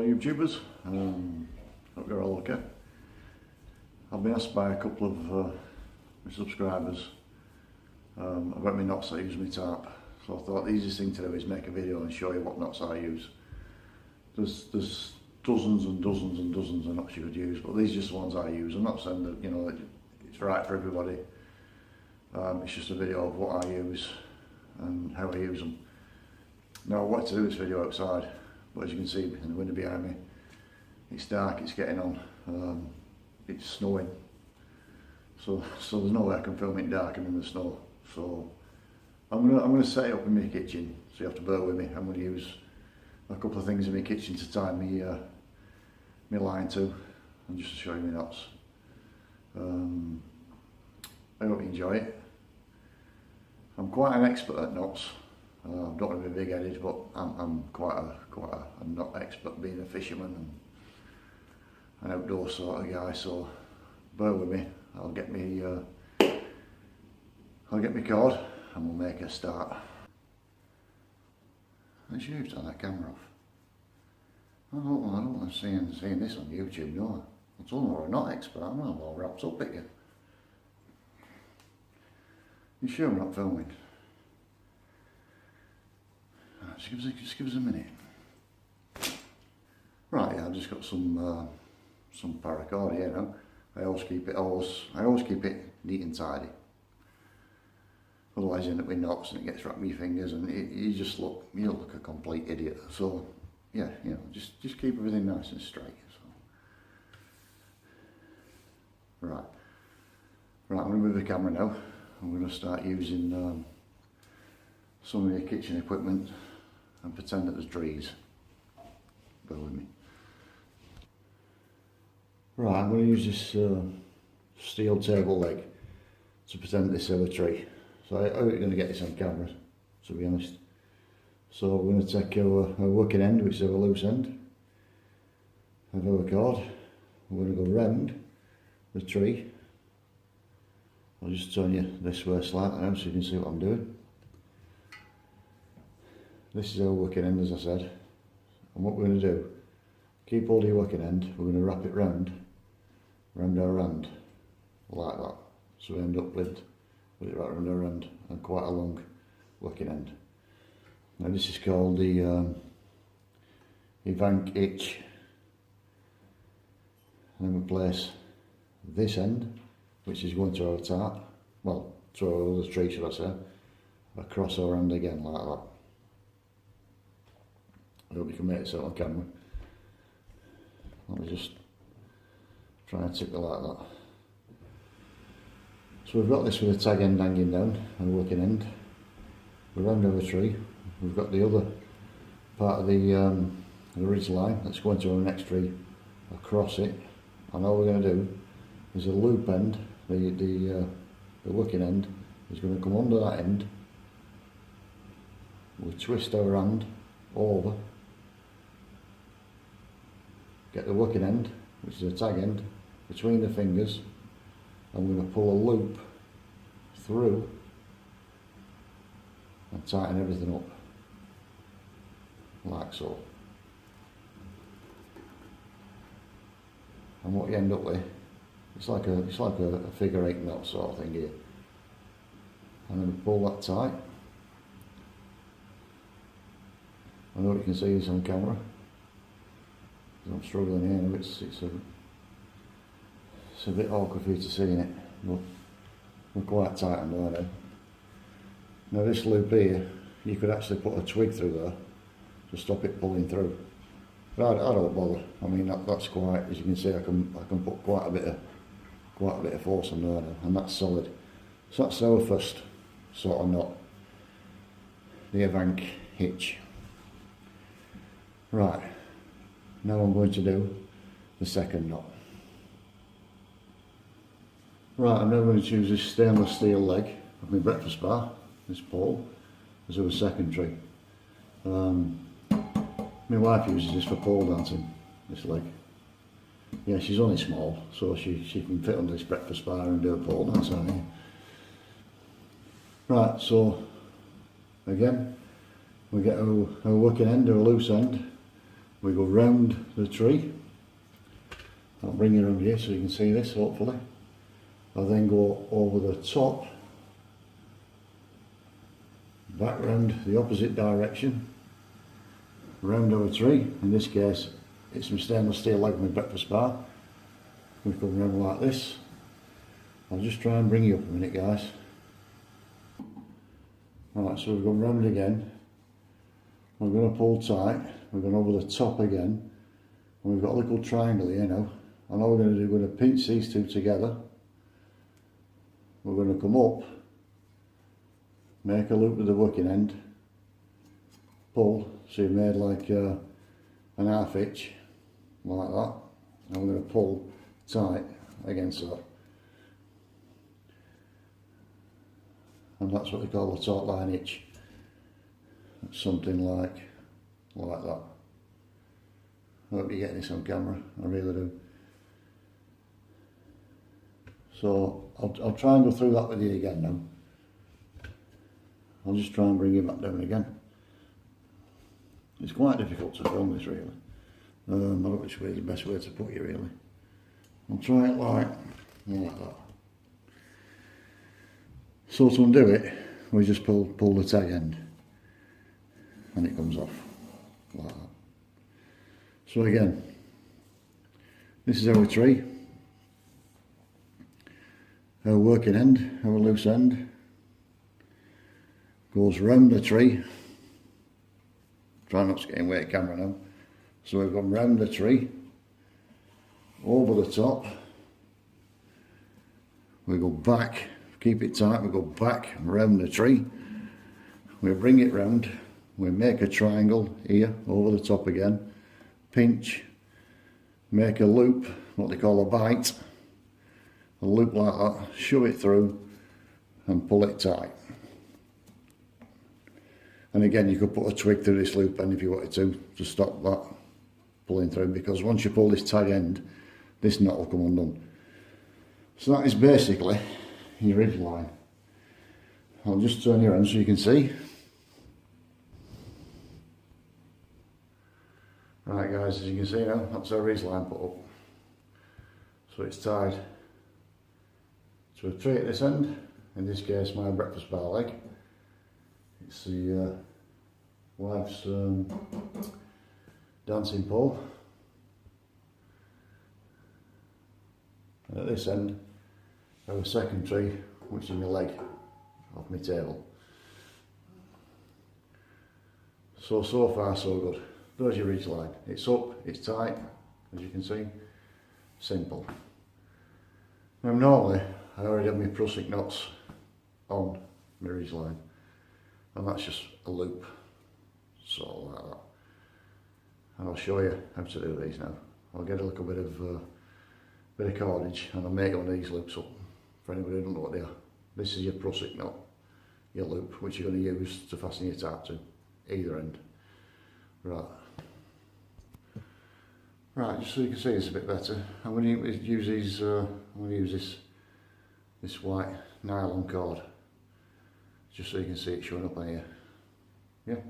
YouTubers, hope you're all okay. I've been asked by a couple of my subscribers about my knots I use in my tarp, so I thought the easiest thing to do is make a video and show you what knots I use. There's dozens and dozens and dozens of knots you could use, but these are just the ones I use. I'm not saying that it's right for everybody. It's just a video of what I use and how I use them. Now I wanted to do this video outside, but as you can see in the window behind me, it's dark, it's getting on, it's snowing, so there's no way I can film it dark and in the snow. So I'm gonna set it up in my kitchen, so you have to bear with me. I'm gonna use a couple of things in my kitchen to tie my line to, and just to show you my knots. I hope you enjoy it. I'm quite an expert at knots. I don't want to be big-headed, but I'm quite a knot expert, being a fisherman and an outdoor sort of guy. So bear with me. I'll get me cord and we'll make a start. Let's use turn that camera off. I don't want to seeing this on YouTube, no. I told them I'm not expert. I'm not all wrapped up at you. You sure we're not filming? Right, just give us a minute. Right, yeah, I've just got some paracord here now. I always keep it neat and tidy. Otherwise you end up with knots and it gets wrapped in your fingers and you look a complete idiot. So yeah, just keep everything nice and straight. So. Right, I'm going to move the camera now. I'm going to start using some of the kitchen equipment and pretend that there's trees. Bear with me. Right, I'm going to use this steel table leg to pretend this is a tree. So how are you going to get this on camera, to be honest? So we're going to take our working end, which is our loose end, of our cord. We're going to go round the tree. I'll just turn you this way slightly now so you can see what I'm doing. This is our working end, as I said. And what we're going to do, keep hold of your working end, we're going to wrap it round our hand, like that. So we end up with it right round our hand and quite a long working end. Now this is called the Evank hitch. And then we place this end, which is going to our tarp, well, to our other tree, should I say, across our hand again, like that. I hope you can make this out on camera. Let me just try and tickle like that. So we've got this with a tag end hanging down, and a working end. We're round our tree. We've got the other part of the ridge line that's going to our next tree across it, and all we're going to do is a loop end. The working end is going to come under that end. We'll twist our hand over, get the working end, which is a tag end, between the fingers, and we're going to pull a loop through and tighten everything up, like so. And what you end up with, it's like a figure 8 knot sort of thing here. I'm going to pull that tight. I know you can see this on camera. I'm struggling here now. It's a bit awkward for you to see in it, but we're quite tight on there now. Now this loop here, you could actually put a twig through there to stop it pulling through. But I don't bother. I mean that's quite, as you can see, I can put quite a bit of force on there now, and that's solid. So that's our first sort of knot, the Evank hitch. Right, now I'm going to do the second knot. Right, I'm now going to choose this stainless steel leg of my breakfast bar, this pole, as our second tree. My wife uses this for pole dancing, this leg. Yeah, she's only small, so she can fit on this breakfast bar and do a pole dance on here. Right, so again, we get our working end, our loose end, we go round the tree. I'll bring you around here so you can see this hopefully. I'll then go over the top, back round the opposite direction, round our tree. In this case it's my stainless steel leg of my breakfast bar. We come round like this. I'll just try and bring you up a minute, guys. Right, so we've gone round again. We're going to pull tight. We're going over the top again. And we've got a little triangle here now. And all we're going to do, we're going to pinch these two together. We're going to come up, make a loop with the working end, pull, so you've made like an half hitch, like that. And we're going to pull tight against that. And that's what they call a taut line hitch. Something like that. I hope you're getting this on camera, I really do. So I'll try and go through that with you again now. I'll just try and bring you back down again. It's quite difficult to film this really. I don't know which way is the best way to put you really. I'll try it like that. So to undo it, we just pull the tag end and it comes off like that. So again, this is our tree, our working end, our loose end goes round the tree. Try not to get in way of camera now. So we've gone round the tree, over the top, we go back, keep it tight, we go back round the tree, we bring it round, we make a triangle here over the top again, pinch, make a loop, what they call a bite, a loop like that, shove it through and pull it tight. And again, you could put a twig through this loop end if you wanted to stop that pulling through, because once you pull this tag end, this knot will come undone. So that is basically your ridge line. I'll just turn you around so you can see. Right guys, as you can see now, that's our ridge line put up. So it's tied to a tree at this end, in this case my breakfast bar leg. It's the wife's dancing pole. And at this end, our second tree, which is my leg off my table. So far so good. There's your ridge line. It's up, it's tight, as you can see. Simple. Now normally, I already have my Prussic knots on my ridge line. And that's just a loop, sort of like that. And I'll show you how to do these now. I'll get a little bit of cordage and I'll make one of these loops up for anybody who doesn't know what they are. This is your Prussic knot, your loop, which you're going to use to fasten your tarp to, either end. Right, just so you can see this a bit better, I'm going to use these. I'm going to use this white nylon cord, just so you can see it showing up on here. Yeah.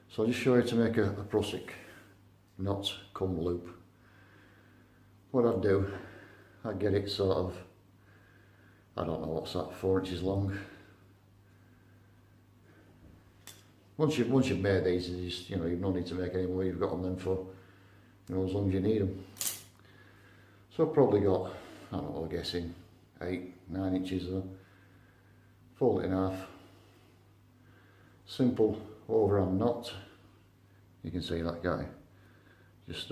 So I'll just show you to make a Prussic knot cum loop. What I'd do, I'd get it sort of, I don't know what's that, 4 inches long. Once you've made these, you've no need to make any more. You've got them then for, as long as you need them. So I've probably got, I don't know, I'm guessing 8, 9 inches there. Fold it in half. Simple overhand knot. You can see that guy. Just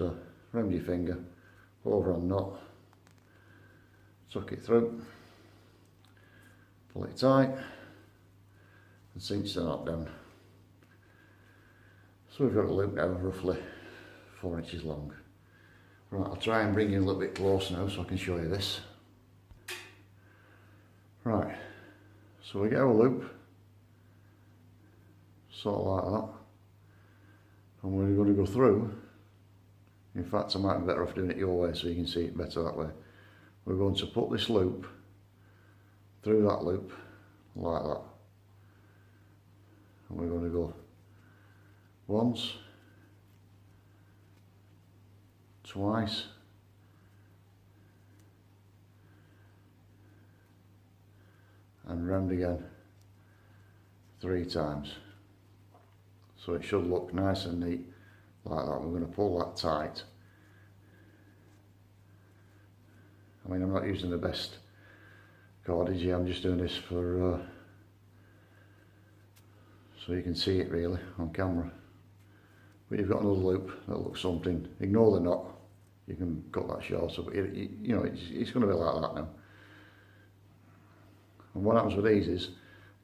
round your finger, overhand knot. Tuck it through. Pull it tight and cinch the knot down. So we've got a loop now roughly 4 inches long. Right, I'll try and bring you a little bit closer now so I can show you this. Right, so we get our loop, sort of like that, and we're going to go through. In fact, I might be better off doing it your way so you can see it better that way. We're going to put this loop through that loop, like that. And we're going to go once, twice, and round again 3 times. So it should look nice and neat like that. We're going to pull that tight. I mean, I'm not using the best cordage here, I'm just doing this for so you can see it really on camera. But you've got another loop that looks something. Ignore the knot, you can cut that shorter, but you know, it's going to be like that now. And what happens with these is,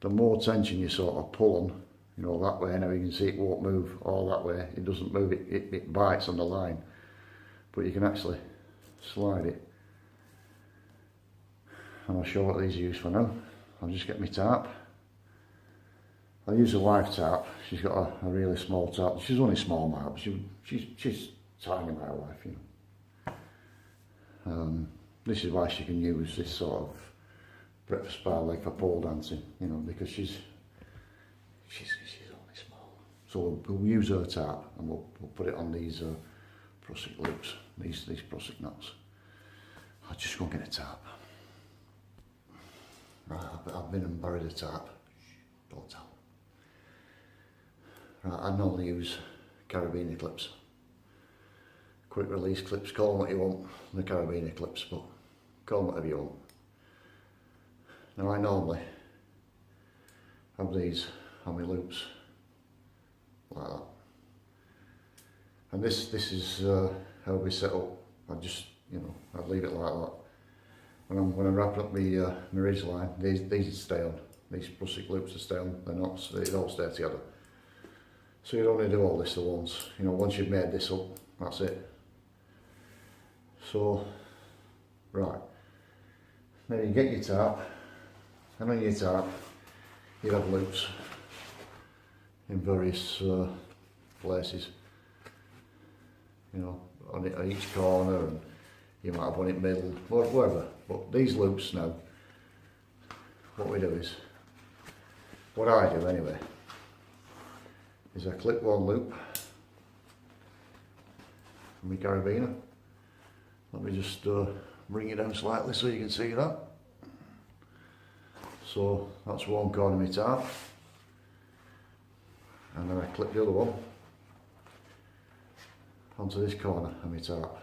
the more tension you sort of pull on, you know, that way, now you can see it won't move all that way, it doesn't move, it bites on the line, but you can actually slide it. And I'll show what these are used for now. I'll just get my tarp. I'll use a wife tarp. She's got a really small tarp. She's only small now, but she's tiny, my wife, you know. This is why she can use this sort of breakfast bar leg for pole dancing, you know, because she's only small. So we'll use her tarp and we'll put it on these prusik loops, these prusik knots. I'll just go and get a tarp. Right, I've been and buried a tarp. Don't tell. Right, I normally use carabiner clips. Quick release clips, call them what you want, the carabiner clips, but call them whatever you want. Now I normally have these on my loops, like that. And this is how we set up. I just, you know, I leave it like that. When I'm wrapping up my ridge line, these stay on. These prusik loops will stay on. They're not. They all stay together. So you don't need to do all this at once. You know, once you've made this up, that's it. So, right. Then you get your tarp, and on your tarp, you have loops in various places. You know, on each corner, and you might have one in the middle, whatever. But these loops now, what we do is, what I do anyway, is I clip one loop from my carabiner. Let me just bring it down slightly so you can see that. So that's one corner of my tarp, and then I clip the other one onto this corner of my tarp.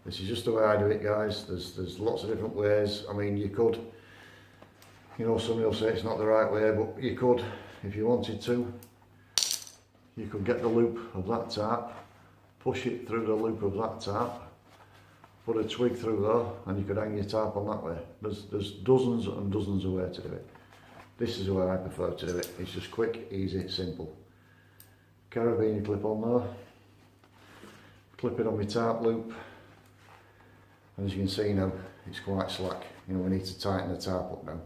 This is just the way I do it, guys. There's lots of different ways. I mean, you could, you know, somebody will say it's not the right way, but you could, if you wanted to, you could get the loop of that tarp, push it through the loop of that tarp, put a twig through there, and you could hang your tarp on that way. There's dozens and dozens of ways to do it. This is the way I prefer to do it. It's just quick, easy, simple. Carabiner clip on there, clip it on my tarp loop. And as you can see now, it's quite slack. You know, we need to tighten the tarp up now.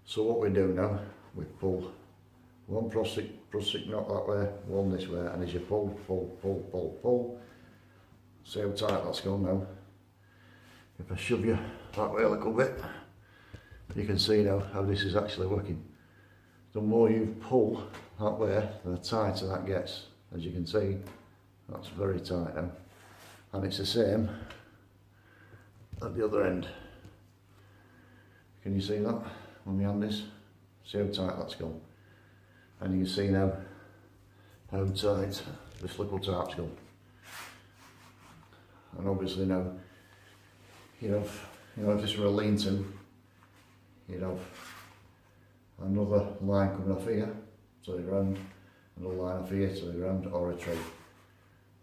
So what we do now, we pull one prusik knot that way, one this way, and as you pull, see how tight that's gone now. If I shove you that way a little bit, you can see now how this is actually working. The more you pull that way, the tighter that gets. As you can see, that's very tight now. And it's the same at the other end. Can you see that on my hand is? See how tight that's gone. And you can see now how tight this little tarp's gone. And obviously now, if this were a lean-to, you'd have another line coming off here to the ground, another line off here to the ground, or a tree.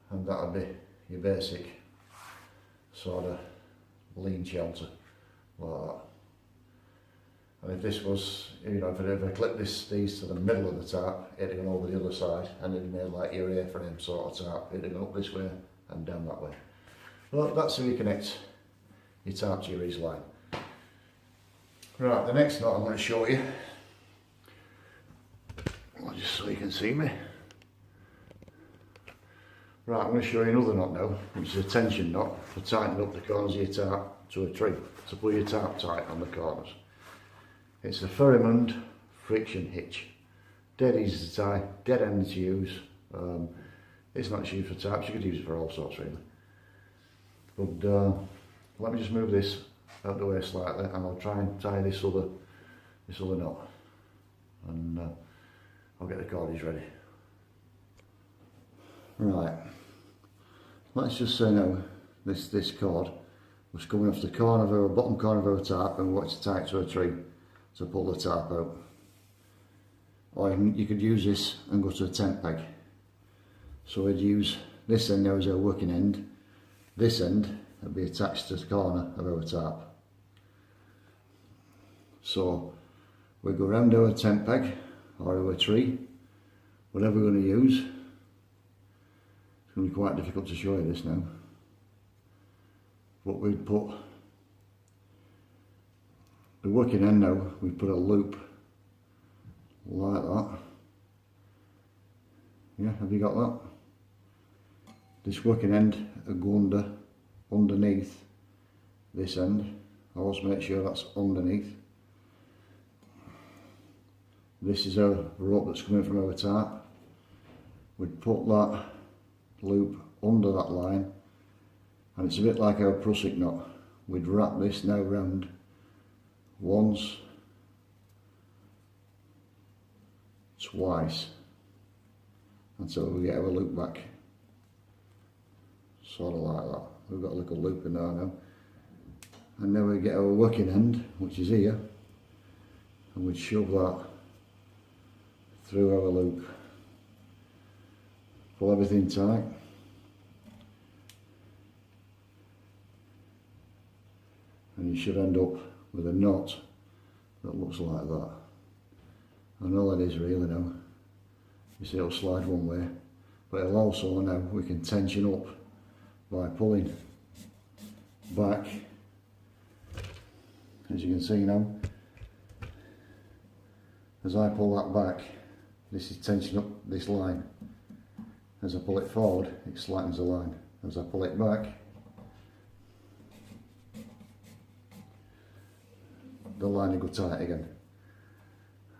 And that would be your basic sort of lean shelter, like that. And if this was, if I clip these to the middle of the tarp, it'd have gone over the other side, and it'd made like your A-frame sort of tarp. It'd have gone up this way and down that way. Well, that's how you connect your tarp to your ease line. Right, the next knot I'm going to show you, just so you can see me. Right, I'm going to show you another knot now, which is a tension knot for tightening up the corners of your tarp to a tree, to pull your tarp tight on the corners. It's a Ferrimond friction hitch. Dead easy to tie, dead handy to use. it's not just used for tarps, you could use it for all sorts really. But let me just move this out the way slightly, and I'll try and tie this other knot, and I'll get the cordage ready. Right, let's just say now this cord was coming off the corner of our bottom corner of our tarp, and we want to tie it to a tree to pull the tarp out. Or you could use this and go to a tent peg. So we'd use this end now as our working end. This end would be attached to the corner of our tarp. So we go round our tent peg or our tree, whatever we're going to use. It's going to be quite difficult to show you this now. But we'd put the working end now, we put a loop like that. Yeah, have you got that? This working end will go underneath this end. Always make sure that's underneath. This is our rope that's coming from our tarp. We'd put that loop under that line, and it's a bit like our prusik knot. We'd wrap this now round once, twice, until we get our loop back. Sort of like that. We've got a little loop in there now. And then we get our working end, which is here, and we'd shove that through our loop. Pull everything tight. And you should end up with a knot that looks like that. And all it is really now, you see it'll slide one way, but it'll also now, we can tension up by pulling back. As you can see now, as I pull that back, this is tensioning up this line. As I pull it forward, it slackens the line. As I pull it back, the line will go tight again.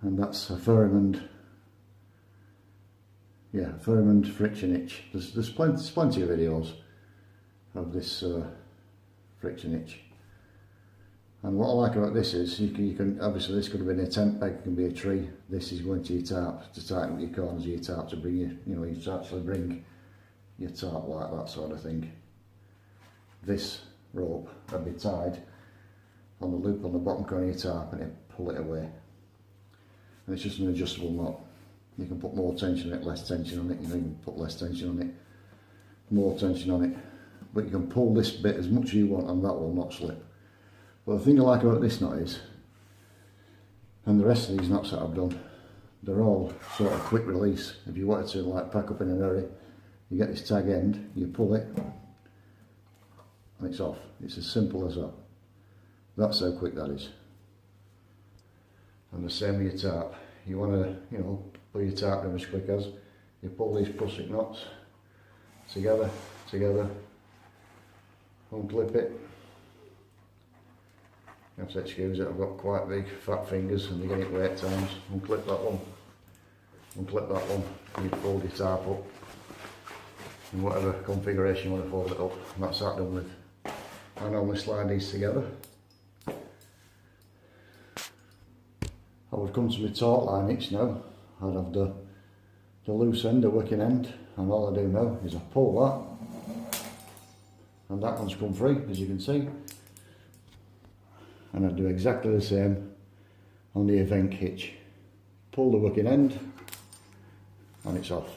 And that's a Ferrimond, yeah, Ferrimond friction hitch. There's plenty of videos of this friction hitch. And what I like about this is you can obviously, this could have been a tent peg, it can be a tree. This is going to your tarp to tighten up your corners of your tarp to bring you to actually bring your tarp like that sort of thing. This rope would be tied on the loop on the bottom corner of your tarp, and it pull it away. And it's just an adjustable knot. You can put more tension on it, less tension on it. You can put less tension on it, more tension on it. But you can pull this bit as much as you want, and that will not slip. But the thing I like about this knot is, and the rest of these knots that I've done, they're all sort of quick release. If you wanted to like pack up in a hurry, you get this tag end, you pull it, and it's off. It's as simple as that. That's how quick that is. And the same with your tarp. You want to, pull your tarp down as quick as, you pull these prusik knots together, unclip it. You have to excuse it, I've got quite big fat fingers and they get it weight times. Unclip that one, and you fold your tarp up in whatever configuration you want to fold it up, and that's that done with. I normally slide these together. I would come to my taut line hitch now. I'd have the loose end, the working end, and all I do now is I pull that, and that one's come free, as you can see. And I do exactly the same on the event hitch. Pull the working end, and it's off.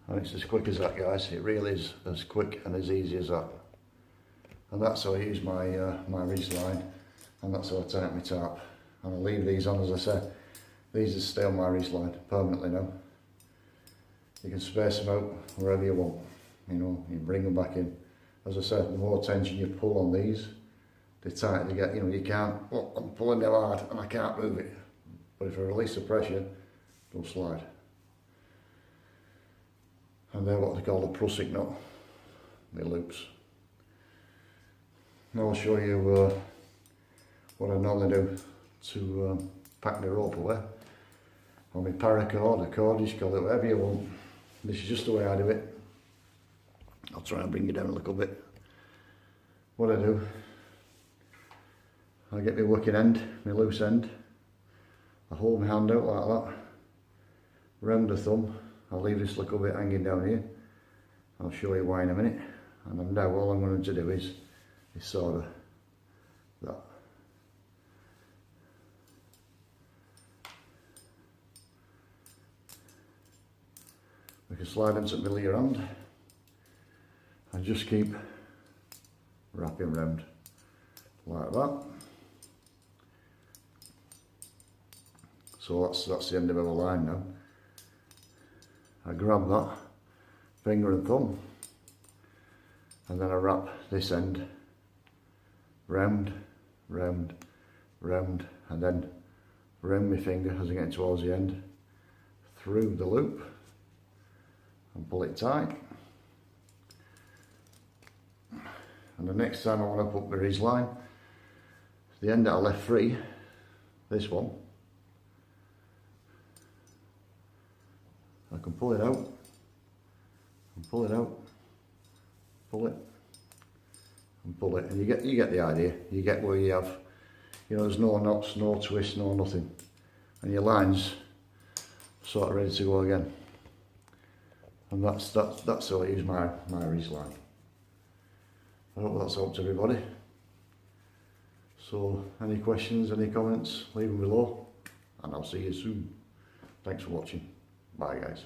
And it's as quick as that, guys. It really is as quick and as easy as that. And that's how I use my my ridge line, and that's how I tie up my tarp. And I leave these on, as I said. These just stay on my ridge line permanently now. You can space them out wherever you want. You bring them back in. As I said, the more tension you pull on these, the tighter they get. You can't, well, I'm pulling them hard and I can't move it. But if I release the pressure, they'll slide. And they're what they call the prusik knot, the loops. Now I'll show you what I normally do to pack the rope away. or my paracord, a cordage collar, whatever you want. This is just the way I do it. I'll try and bring it down a little bit. What I do, I get my working end, my loose end, I hold my hand out like that, round the thumb, I'll leave this little bit hanging down here. I'll show you why in a minute. And now all I'm going to do is sort of that. We can slide into the middle of your hand and just keep wrapping round like that. So that's the end of our line now. I grab that finger and thumb and then I wrap this end round, round, round, and then round my finger as I get towards the end, through the loop and pull it tight. And the next time I want to put my ridge line, the end that I left free, this one, I can pull it out, and pull it out, pull it, and pull it, and you get the idea. You get where you have, you know, there's no knots, no twists, no nothing, and your line's sort of ready to go again. And that's how I use my ridge line. I hope that's helped everybody. So, any questions, any comments, leave them below, and I'll see you soon. Thanks for watching. Bye guys.